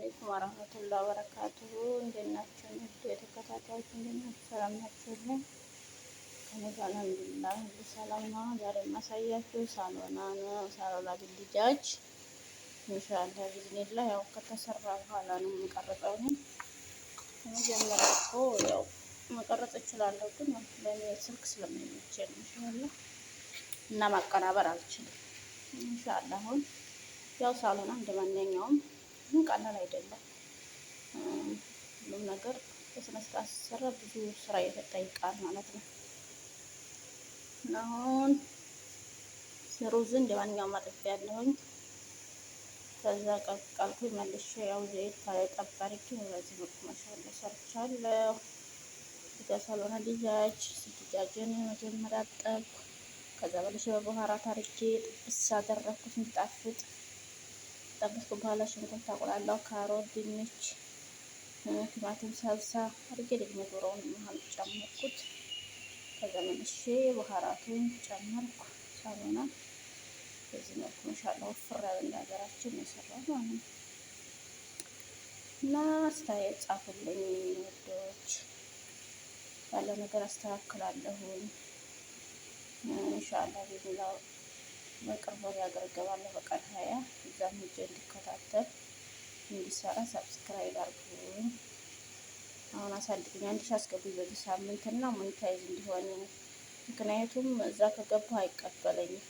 አለይኩም ወራህመቱላሂ ወበረካቱሁ። እንዴት ናችሁ? የተከታታዮች እንዴት ናችሁ? ሰላም ናችሁልኝ? ከእኔ ጋር አልሐምዱሊላህ ሁሉ ሰላም ነው። ዛሬ የማሳያችሁ ሳሎና ነው። ሳሎና ቢልጃጅ ኢንሻአላህ ቢዝኒላህ ያው ከተሰራ በኋላ ነው የምቀርጸው። መጀመሪያ እኮ ያው መቀረጽ እችላለሁ፣ ግን ለኔ ስልክ ስለማይመቸኝ ኢንሻአላህ እና ማቀናበር አልችልም። ኢንሻአላህ አሁን ያው ሳሎና እንደማንኛውም ቀላል አይደለም። ሁሉም ነገር በስነ ስርዓት ሲሰራ ብዙ ስራ ይጠይቃል ማለት ነው። እና አሁን ሩዝን እንደማንኛውም አጥቤያለሁኝ። ከዛ ቀቀልኩኝ መልሼ ያው ዘይት ጠብ አድርጌ በዚህ መልኩ ማሻአላ ሰርቻለሁ። እዛ ሳሎና ዲጃጅ ሲጃጅን መጀመሪያ አጠብኩ። ከዛ መልሼ በበኋራት አድርጌ ጥብስ አደረኩት እንዲጣፍጥ። ጠበስኩ በኋላ ሽንኩርት አቁላላሁ፣ ካሮት፣ ድንች፣ ቲማቲም፣ ሳልሳ አድርጌ ደግሞ ዶሮውን መሀል ጨመርኩት። ከዛ መልሼ በኋራቱን ጨመርኩ። ሳሎና በዚህ መልኩ ማሻአላ ወፍር ያለ እንደ ሀገራችን የሰራው ማለት ነው። እና አስተያየት ጻፉልኝ ውዶች፣ ያለው ነገር አስተካክላለሁኝ ኢንሻአላህ ቢዝኒላህ። በቅርቡ ሀገር እገባለሁ በቀን 20 እዛም ሄጄ እንዲከታተል እንዲሰራ ሰብስክራይብ አድርጉኝ። አሁን አሳድጉኝ 1000 አስገቡኝ በዚህ ሳምንት እና ሞኔታይዝ እንዲሆን፣ ምክንያቱም እዛ ከገባሁ አይቀበለኝም።